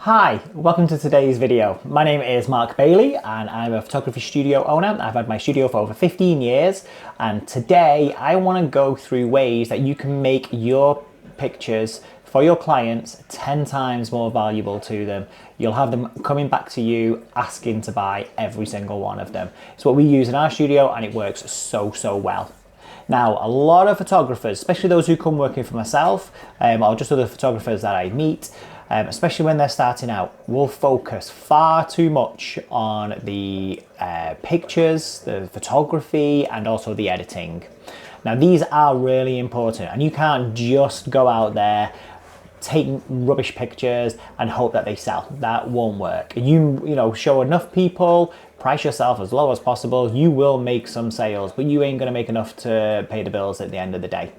Hi, welcome to today's video. My name is Mark Bailey and I'm a photography studio owner. I've had my studio for over 15 years and today I want to go through ways that you can make your pictures for your clients 10 times more valuable to them. You'll have them coming back to you asking to buy every single one of them. It's what we use in our studio and it works so well. Now, a lot of photographers, especially those who come working for myself or just other photographers that I meet, especially when they're starting out, will focus far too much on the pictures, the photography, and also the editing. Now, these are really important, and you can't just go out there, take rubbish pictures, and hope that they sell. That won't work. You show enough people, price yourself as low as possible, you will make some sales, but you ain't gonna make enough to pay the bills at the end of the day.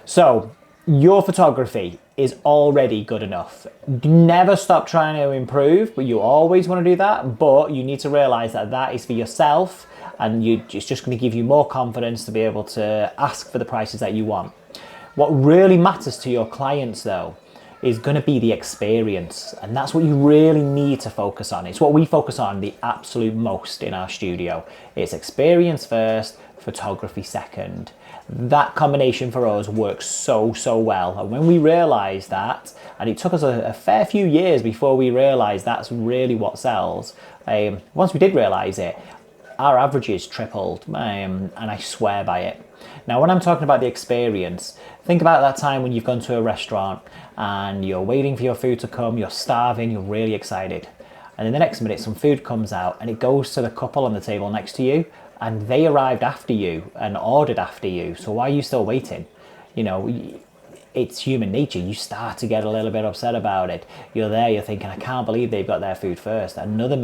So, your photography is already good enough. Never stop trying to improve, but you always want to do that, but you need to realize that that is for yourself and it's just going to give you more confidence to be able to ask for the prices that you want. What really matters to your clients though is going to be the experience, and that's what you really need to focus on. It's what we focus on the absolute most in our studio. It's experience first, photography second. That combination for us works so well, and when we realized that, and it took us a fair few years before we realized that's really what sells, once we did realize it, our averages tripled, and I swear by it. Now, when I'm talking about the experience, think about that time when you've gone to a restaurant and you're waiting for your food to come, you're starving, you're really excited. And then the next minute some food comes out and it goes to the couple on the table next to you and they arrived after you and ordered after you. So why are you still waiting? You know, it's human nature. You start to get a little bit upset about it. You're there, you're thinking, I can't believe they've got their food first. Another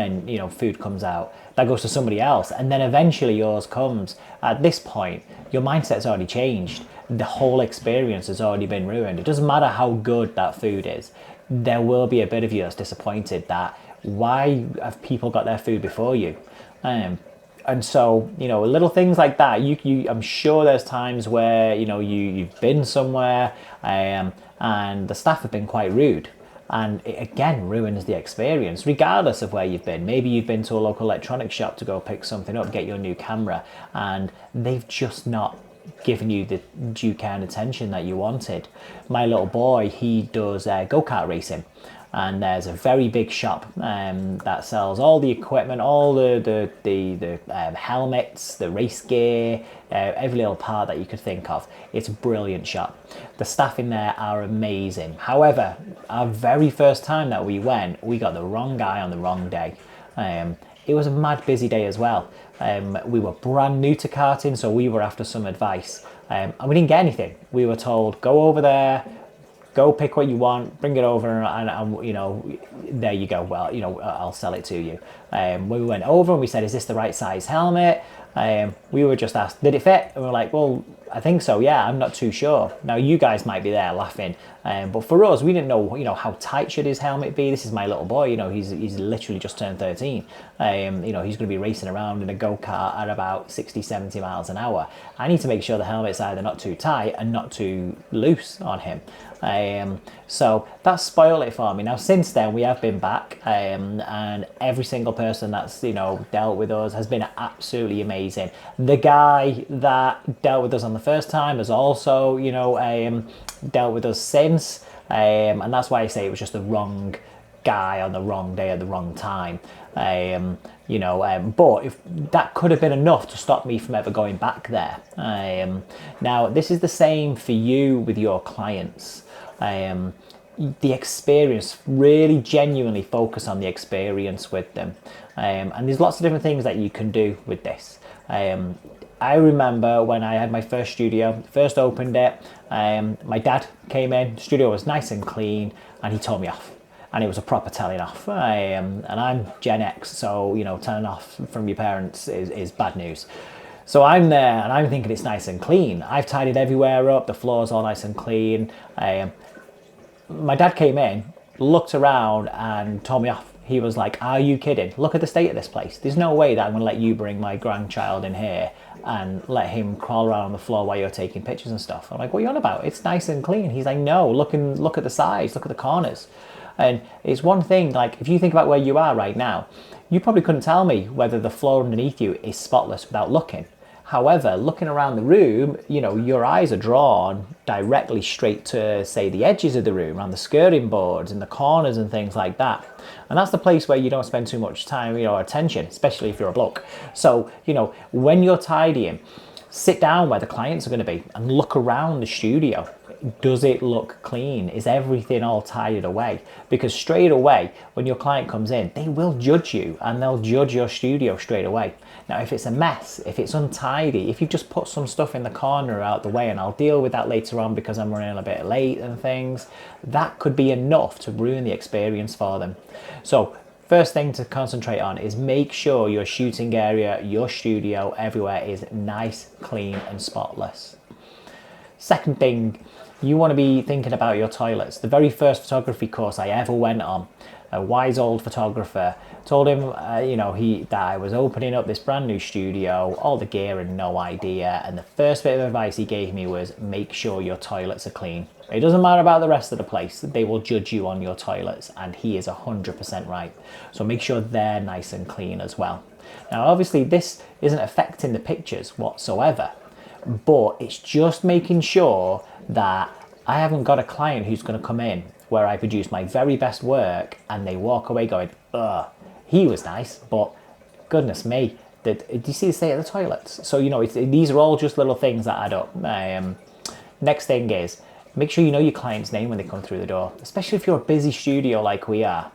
food comes out. That goes to somebody else. And then eventually yours comes. At this point, your mindset's already changed. The whole experience has already been ruined. It doesn't matter how good that food is. There will be a bit of you that's disappointed that why have people got their food before you? And so, little things like that, I'm sure there's times where, you've been somewhere and the staff have been quite rude. And it again ruins the experience, regardless of where you've been. Maybe you've been to a local electronics shop to go pick something up, get your new camera, and they've just not given you the due care and attention that you wanted. My little boy, he does go-kart racing. And there's a very big shop that sells all the equipment, all the helmets, the race gear, every little part that you could think of. It's a brilliant shop. The staff in there are amazing. However, our very first time that we went, we got the wrong guy on the wrong day. It was a mad busy day as well. We were brand new to karting, so we were after some advice. And we didn't get anything. We were told, go over there, go pick what you want, bring it over, and there you go. Well, I'll sell it to you. We went over and we said, is this the right size helmet? We were just asked, did it fit? And we were like, well, I think so, yeah, I'm not too sure. Now, you guys might be there laughing, but for us, we didn't know, how tight should his helmet be? This is my little boy, he's literally just turned 13. He's going to be racing around in a go-kart at about 60, 70 miles an hour. I need to make sure the helmet's either not too tight and not too loose on him. So that spoiled it for me. Now, since then, we have been back, and every single person that's, dealt with us has been absolutely amazing. The guy that dealt with us on the first time has also, dealt with us since, and that's why I say it was just the wrong guy on the wrong day at the wrong time. But if that could have been enough to stop me from ever going back there. Now, this is the same for you with your clients. The experience, really genuinely focus on the experience with them. And there's lots of different things that you can do with this. I remember when I had my first studio, first opened it, my dad came in, the studio was nice and clean, and he told me off. And it was a proper telling off. And I'm Gen X, so, telling off from your parents is bad news. So I'm there and I'm thinking it's nice and clean. I've tidied everywhere up, the floor's all nice and clean. My dad came in, looked around and told me off. He was like, are you kidding? Look at the state of this place. There's no way that I'm gonna let you bring my grandchild in here and let him crawl around on the floor while you're taking pictures and stuff. I'm like, what are you on about? It's nice and clean. He's like, no, look at the sides, look at the corners. And it's one thing, like if you think about where you are right now, you probably couldn't tell me whether the floor underneath you is spotless without looking. However, looking around the room, you know, your eyes are drawn directly straight to, say, the edges of the room, around the skirting boards and the corners and things like that. And that's the place where you don't spend too much time, you know, attention, especially if you're a bloke. So, you know, when you're tidying, sit down where the clients are going to be and look around the studio. Does it look clean? Is everything all tidied away? Because straight away, when your client comes in, they will judge you and they'll judge your studio straight away. Now, if it's a mess, if it's untidy, if you've just put some stuff in the corner out the way, and I'll deal with that later on because I'm running a bit late and things, that could be enough to ruin the experience for them. So first thing to concentrate on is make sure your shooting area, your studio, everywhere is nice, clean and spotless. Second thing, you want to be thinking about your toilets. The very first photography course I ever went on, a wise old photographer told him, that I was opening up this brand new studio, all the gear and no idea. And the first bit of advice he gave me was make sure your toilets are clean. It doesn't matter about the rest of the place. They will judge you on your toilets, and he is 100% right. So make sure they're nice and clean as well. Now, obviously this isn't affecting the pictures whatsoever, but it's just making sure that I haven't got a client who's going to come in where I produce my very best work and they walk away going, ugh, he was nice, but goodness me, do you see the state of the toilets? So, you know, these are all just little things that add up. Next thing is, make sure you know your client's name when they come through the door, especially if you're a busy studio like we are.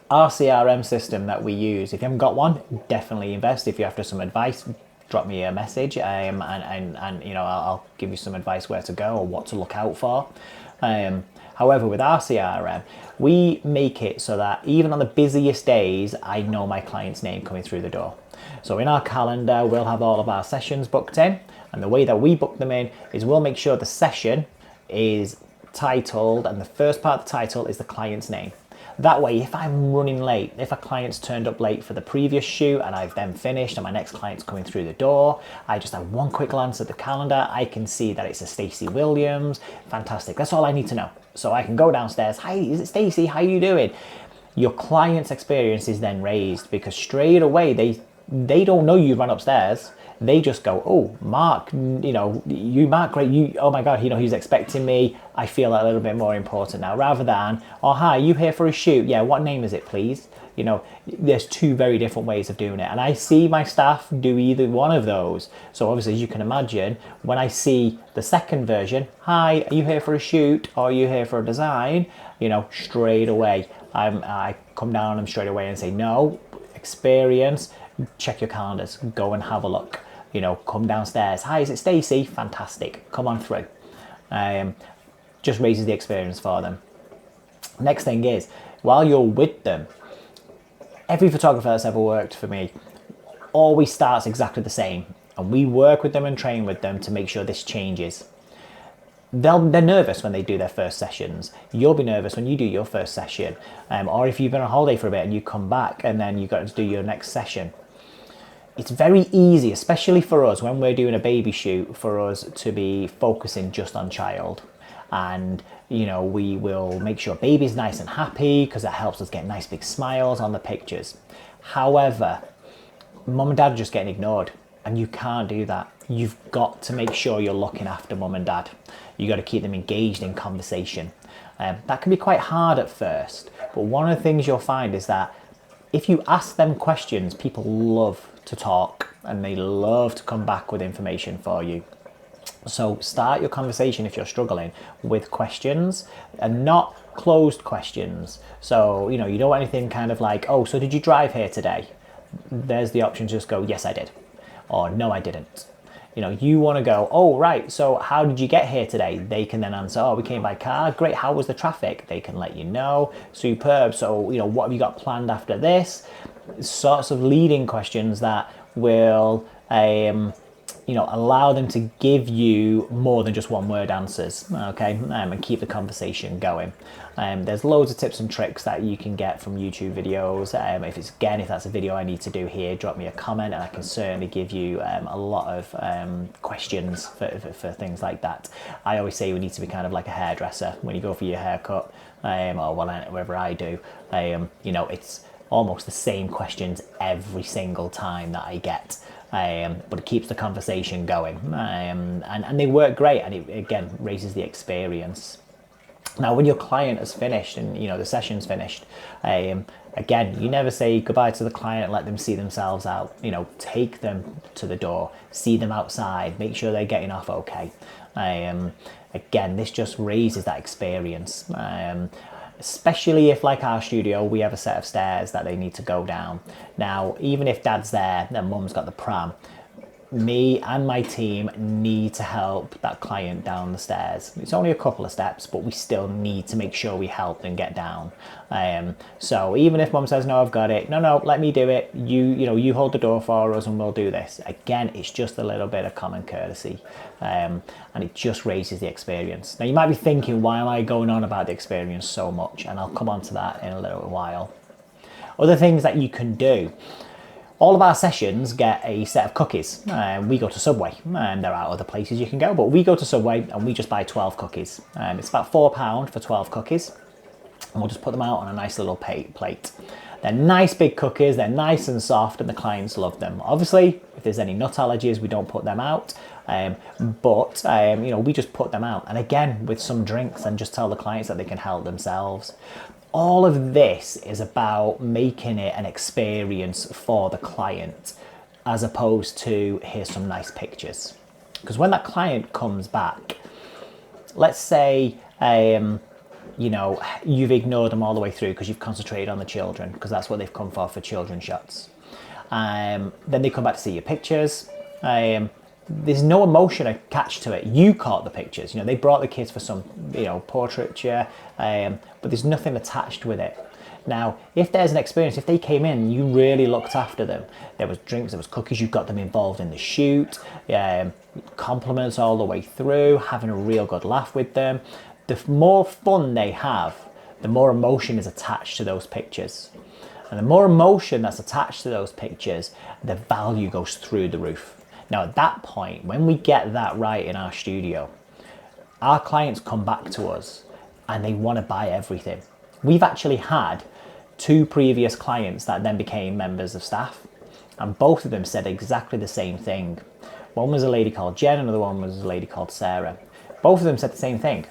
Our CRM system that we use, if you haven't got one, definitely invest. If you're after some advice, drop me a message and you know, I'll give you some advice where to go or what to look out for. However, with our CRM, we make it so that even on the busiest days, I know my client's name coming through the door. So in our calendar, we'll have all of our sessions booked in, and the way that we book them in is we'll make sure the session is titled and the first part of the title is the client's name. That way, if I'm running late, if a client's turned up late for the previous shoot and I've then finished and my next client's coming through the door, I just have one quick glance at the calendar. I can see that it's a Stacey Williams. Fantastic. That's all I need to know. So I can go downstairs. Hi, is it Stacey? How you doing? Your client's experience is then raised because straight away they don't know you run upstairs. They just go, oh, Mark, you know, you Mark, great, oh my God, you know, he's expecting me. I feel a little bit more important now, rather than, oh, hi, you here for a shoot? Yeah, what name is it, please? You know, there's two very different ways of doing it. And I see my staff do either one of those. So obviously, as you can imagine, when I see the second version, hi, are you here for a shoot? Or are you here for a design? You know, straight away, I come down on them straight away and say, no, experience, check your calendars, go and have a look. You know, come downstairs. Hi, is it Stacey? Fantastic. Come on through. Just raises the experience for them. Next thing is, while you're with them, every photographer that's ever worked for me always starts exactly the same. And we work with them and train with them to make sure this changes. They're nervous when they do their first sessions. You'll be nervous when you do your first session. Or if you've been on holiday for a bit and you come back and then you've got to do your next session. It's very easy, especially for us when we're doing a baby shoot, for us to be focusing just on child. And, you know, we will make sure baby's nice and happy because it helps us get nice big smiles on the pictures. However, mum and dad are just getting ignored, and you can't do that. You've got to make sure you're looking after mum and dad. You got to keep them engaged in conversation. That can be quite hard at first, but one of the things you'll find is that if you ask them questions, people love to talk and they love to come back with information for you. So start your conversation if you're struggling with questions and not closed questions. So, you know, you don't want anything kind of like, oh, so did you drive here today? There's the option to just go, yes, I did. Or no, I didn't. You know, you want to go, oh, right, so how did you get here today? They can then answer, oh, we came by car. Great, how was the traffic? They can let you know. Superb. So, you know, what have you got planned after this? Sorts of leading questions that will, you know, allow them to give you more than just one word answers, okay, and keep the conversation going. There's loads of tips and tricks that you can get from YouTube videos. If that's a video I need to do here, drop me a comment and I can certainly give you a lot of questions for things like that. I always say we need to be kind of like a hairdresser. When you go for your haircut, or whatever I do, you know, it's almost the same questions every single time that I get. But it keeps the conversation going, and they work great, and it again raises the experience. Now, when your client has finished and you know the session's finished, again, you never say goodbye to the client. Let them see themselves out. You know, take them to the door, see them outside, make sure they're getting off okay. Again, this just raises that experience. Especially if, like our studio, we have a set of stairs that they need to go down. Now, even if dad's there, then mum's got the pram, me and my team need to help that client down the stairs. It's only a couple of steps, but we still need to make sure we help them get down. So even if mum says, no, I've got it, no, let me do it. You hold the door for us and we'll do this. Again, it's just a little bit of common courtesy. And it just raises the experience. Now you might be thinking, why am I going on about the experience so much? And I'll come on to that in a little while. Other things that you can do. All of our sessions get a set of cookies. We go to Subway, and there are other places you can go, but we go to Subway and we just buy 12 cookies. It's about £4 for 12 cookies, and we'll just put them out on a nice little plate. They're nice big cookies, they're nice and soft, and the clients love them. Obviously, if there's any nut allergies, we don't put them out, but we just put them out. And again, with some drinks, and just tell the clients that they can help themselves. All of this is about making it an experience for the client, as opposed to here's some nice pictures. Because when that client comes back, let's say you've ignored them all the way through because you've concentrated on the children, because that's what they've come for children shots. Then they come back to see your pictures. There's no emotion attached to it. You caught the pictures. They brought the kids for some, portraiture, but there's nothing attached with it. Now, if there's an experience, if they came in, you really looked after them. There was drinks, there was cookies, you got them involved in the shoot, compliments all the way through, having a real good laugh with them. The more fun they have, the more emotion is attached to those pictures. And the more emotion that's attached to those pictures, the value goes through the roof. Now, at that point, when we get that right in our studio, our clients come back to us and they want to buy everything. We've actually had 2 previous clients that then became members of staff, and both of them said exactly the same thing. One was a lady called Jen, another one was a lady called Sarah. Both of them said the same thing,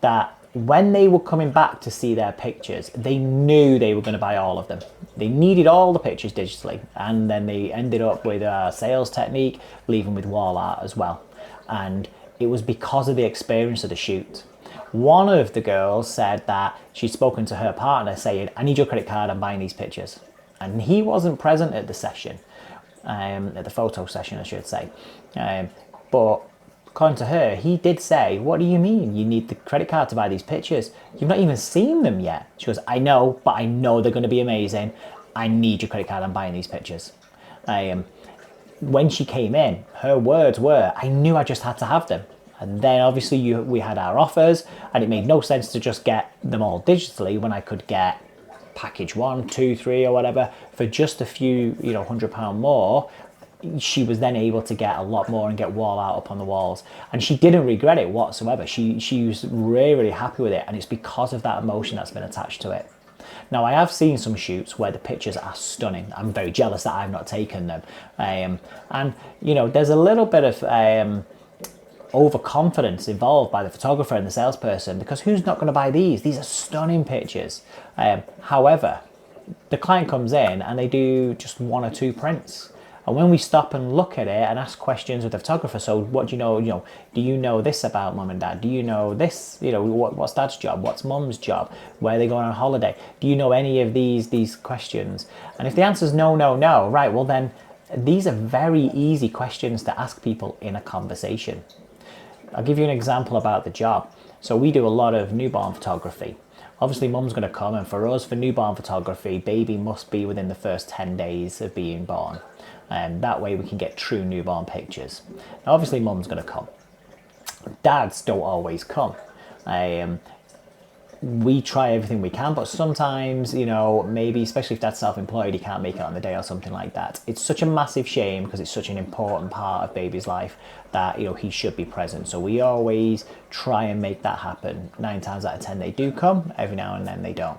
that when they were coming back to see their pictures, they knew they were going to buy all of them. They needed all the pictures digitally, and then they ended up with a sales technique, leaving with wall art as well. And it was because of the experience of the shoot. One of the girls said that she'd spoken to her partner saying, I need your credit card, I'm buying these pictures. And he wasn't present at the session, at the photo session, I should say. But according to her, he did say, what do you mean you need the credit card to buy these pictures? You've not even seen them yet. She goes, I know, but I know they're going to be amazing. I need your credit card, I'm buying these pictures. When she came in, her words were, I knew I just had to have them. And then obviously we had our offers, and it made no sense to just get them all digitally when I could get package 1, 2, 3 or whatever for just a few, £100 more. She was then able to get a lot more and get wall art up on the walls, and she didn't regret it whatsoever. She was really, really happy with it, and it's because of that emotion that's been attached to it. Now, I have seen some shoots where the pictures are stunning. I'm very jealous that I've not taken them, and there's a little bit of overconfidence involved by the photographer and the salesperson, because who's not going to buy these? These are stunning pictures. However, the client comes in and they do just 1 or 2 prints. And when we stop and look at it and ask questions with the photographer, so what do you know, do you know this about mum and dad? Do you know this, what's dad's job? What's mum's job? Where are they going on holiday? Do you know any of these questions? And if the answer is no, right, well then, these are very easy questions to ask people in a conversation. I'll give you an example about the job. So we do a lot of newborn photography. Obviously, mum's going to come, and for us, for newborn photography, baby must be within the first 10 days of being born. And that way we can get true newborn pictures. Now, obviously, mum's going to come. Dads don't always come. we try everything we can, but sometimes, you know, maybe especially if dad's self-employed, he can't make it on the day or something like that. It's such a massive shame because it's such an important part of baby's life that, you know, he should be present. So we always try and make that happen. 9 times out of 10 they do come, every now and then they don't.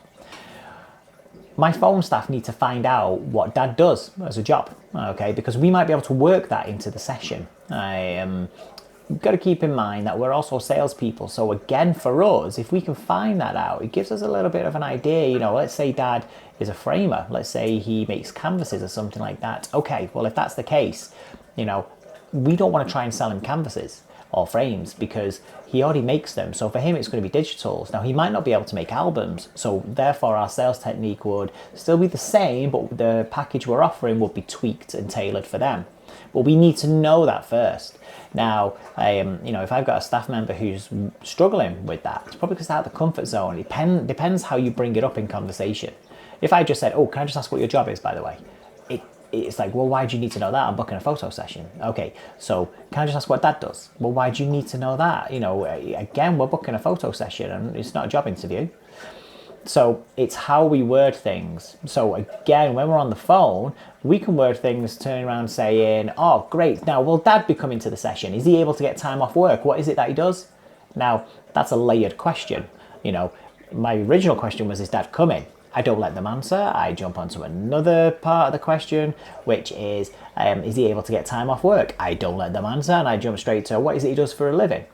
My phone staff need to find out what dad does as a job, okay, because we might be able to work that into the session. You've got to keep in mind that we're also salespeople. So again, for us, if we can find that out, it gives us a little bit of an idea. You know, let's say dad is a framer. Let's say he makes canvases or something like that. Okay, well, if that's the case, you know, we don't want to try and sell him canvases or frames because he already makes them. So for him, it's going to be digitals. Now, he might not be able to make albums. So therefore, our sales technique would still be the same, but the package we're offering would be tweaked and tailored for them. But we need to know that first. Now, you know, if I've got a staff member who's struggling with that, it's probably because they're out of the comfort zone. It depends how you bring it up in conversation. If I just said, oh, can I just ask what your job is, by the way? It's like, well, why do you need to know that? I'm booking a photo session. Okay, so can I just ask what dad does? Well, why do you need to know that? You know, again, we're booking a photo session and it's not a job interview. So it's how we word things. So again, when we're on the phone, we can word things turning around saying, oh, great. Now, will dad be coming to the session? Is he able to get time off work? What is it that he does? Now, that's a layered question. You know, my original question was, is dad coming? I don't let them answer. I jump onto another part of the question, which is he able to get time off work? I don't let them answer, and I jump straight to what is it he does for a living?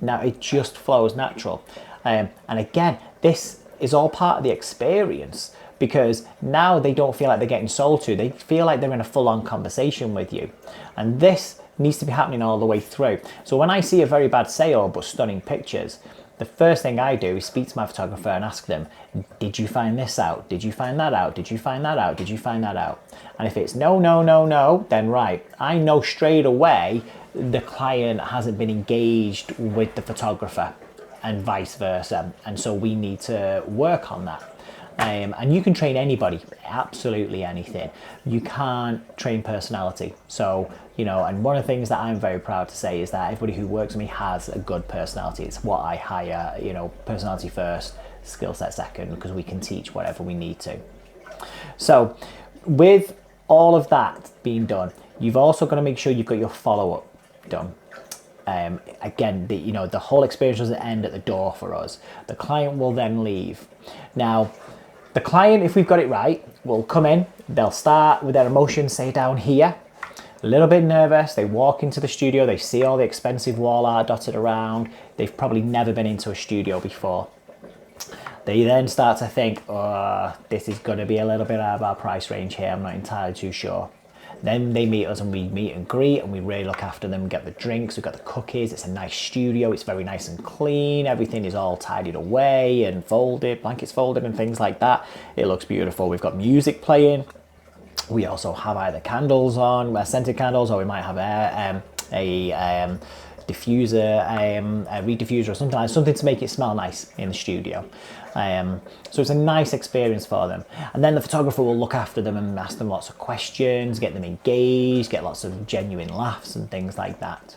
Now, it just flows natural. And again, this is all part of the experience because now they don't feel like they're getting sold to. They feel like they're in a full-on conversation with you. And this needs to be happening all the way through. So when I see a very bad sale but stunning pictures, the first thing I do is speak to my photographer and ask them, did you find this out? Did you find that out? Did you find that out? Did you find that out? And if it's no, no, no, no, then right, I know straight away the client hasn't been engaged with the photographer and vice versa. And so we need to work on that. And you can train anybody, absolutely anything. You can't train personality. So, you know, and one of the things that I'm very proud to say is that everybody who works with me has a good personality. It's what I hire, you know, personality first, skill set second, because we can teach whatever we need to. So with all of that being done, you've also got to make sure you've got your follow-up done. Again, you know, the whole experience doesn't end at the door for us. The client will then leave. Now, the client, if we've got it right, will come in, they'll start with their emotions, say down here, a little bit nervous, they walk into the studio, they see all the expensive wall art dotted around, they've probably never been into a studio before. They then start to think, oh, this is going to be a little bit out of our price range here, I'm not entirely too sure. Then they meet us and we meet and greet and we really look after them, get the drinks, we've got the cookies, it's a nice studio, it's very nice and clean, everything is all tidied away and folded, blankets folded and things like that. It looks beautiful. We've got music playing. We also have either candles on, scented candles, or we might have a diffuser, a reed diffuser or something to make it smell nice in the studio. So it's a nice experience for them. And then the photographer will look after them and ask them lots of questions, get them engaged, get lots of genuine laughs and things like that.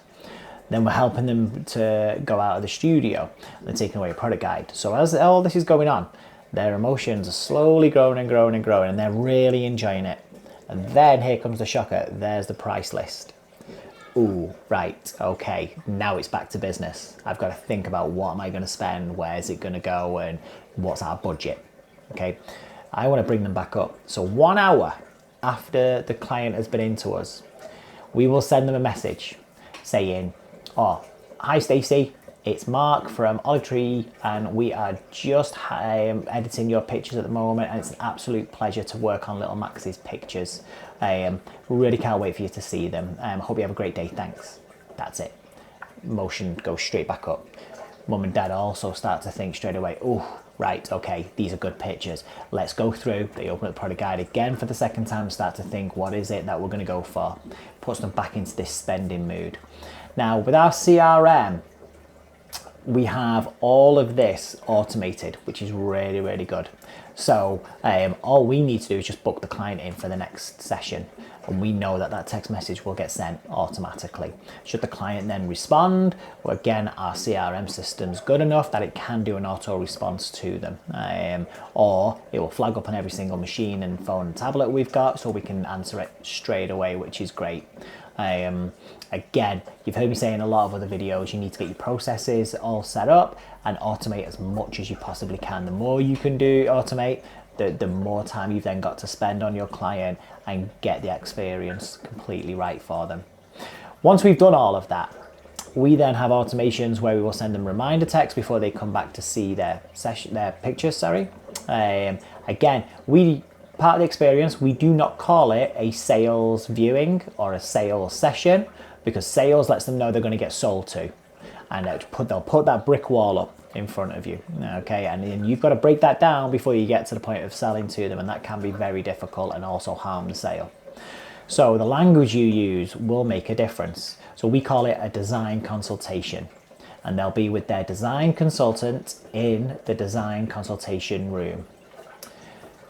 Then we're helping them to go out of the studio and taking away a product guide. So as all this is going on, their emotions are slowly growing and growing and growing, and they're really enjoying it. And then here comes the shocker, there's the price list. Ooh, right, okay, now it's back to business. I've got to think about what am I going to spend, where's it going to go, and what's our budget, okay? I want to bring them back up. So 1 hour after the client has been into us, we will send them a message saying, oh, hi Stacey, it's Mark from Olive Tree, and we are just editing your pictures at the moment, and it's an absolute pleasure to work on little Max's pictures. Really can't wait for you to see them. Hope you have a great day, thanks. That's it. Motion goes straight back up. Mum and dad also start to think straight away, oh, right, okay, these are good pictures. Let's go through. They open up the product guide again for the second time, start to think, what is it that we're gonna go for? Puts them back into this spending mood. Now, with our CRM, we have all of this automated, which is really, really good. So all we need to do is just book the client in for the next session, and we know that that text message will get sent automatically. Should the client then respond, well, again, our CRM system's good enough that it can do an auto response to them, or it will flag up on every single machine and phone and tablet we've got, so we can answer it straight away, which is great. Again, you've heard me say in a lot of other videos, you need to get your processes all set up and automate as much as you possibly can. The more you can do automate, the more time you've then got to spend on your client and get the experience completely right for them. Once we've done all of that, we then have automations where we will send them reminder texts before they come back to see their pictures. Again, part of the experience, we do not call it a sales viewing or a sales session, because sales lets them know they're going to get sold to, and they'll put that brick wall up in front of you, okay? And then you've got to break that down before you get to the point of selling to them, and that can be very difficult and also harm the sale. So the language you use will make a difference. So we call it a design consultation, and they'll be with their design consultant in the design consultation room.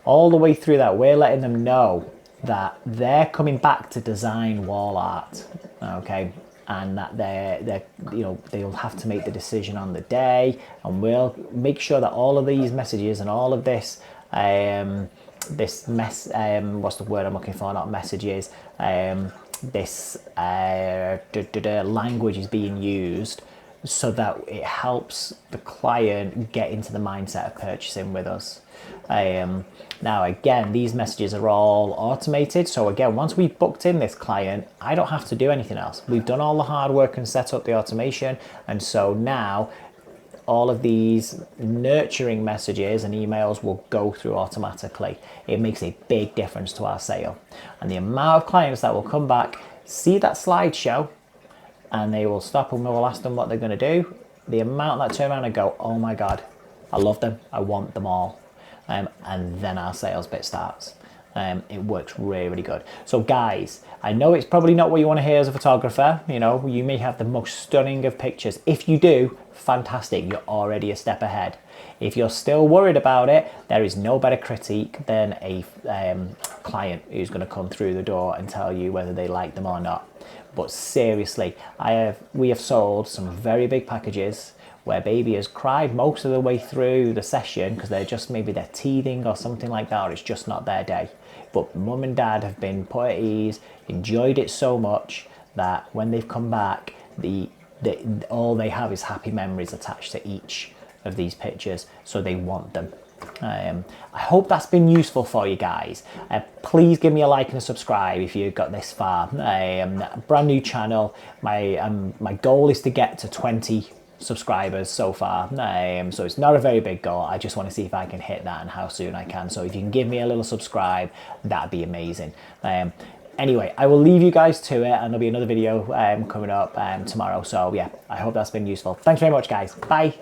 All the way through that, we're letting them know that they're coming back to design wall art, okay? And that they'll have to make the decision on the day, and we'll make sure that all of these messages and all of this what's the word I'm looking for? Not messages. This language is being used so that it helps the client get into the mindset of purchasing with us. Now again, these messages are all automated, so again, once we've booked in this client, I don't have to do anything else. We've done all the hard work and set up the automation, and so now all of these nurturing messages and emails will go through automatically. It makes a big difference to our sale, and the amount of clients that will come back, see that slideshow, and they will stop and we'll ask them what they're going to do. The amount that turn around and go, oh my God, I love them, I want them all. And then our sales bit starts. It works really, really good. So guys, I know it's probably not what you want to hear as a photographer. You know, you may have the most stunning of pictures. If you do, fantastic, you're already a step ahead. If you're still worried about it, there is no better critique than a client who's going to come through the door and tell you whether they like them or not. But seriously, we have sold some very big packages where baby has cried most of the way through the session because they're teething or something like that, or it's just not their day. But mum and dad have been put at ease, enjoyed it so much that when they've come back, all they have is happy memories attached to each of these pictures, so they want them. I hope that's been useful for you guys. Please give me a like and a subscribe if you got this far. Brand new channel. My goal is to get to 20 subscribers so far, so it's not a very big goal. I just want to see if I can hit that and how soon I can. So if you can give me a little subscribe, that'd be amazing. Anyway, I will leave you guys to it, and there'll be another video coming up tomorrow. So yeah, I hope that's been useful. Thanks very much, guys. Bye.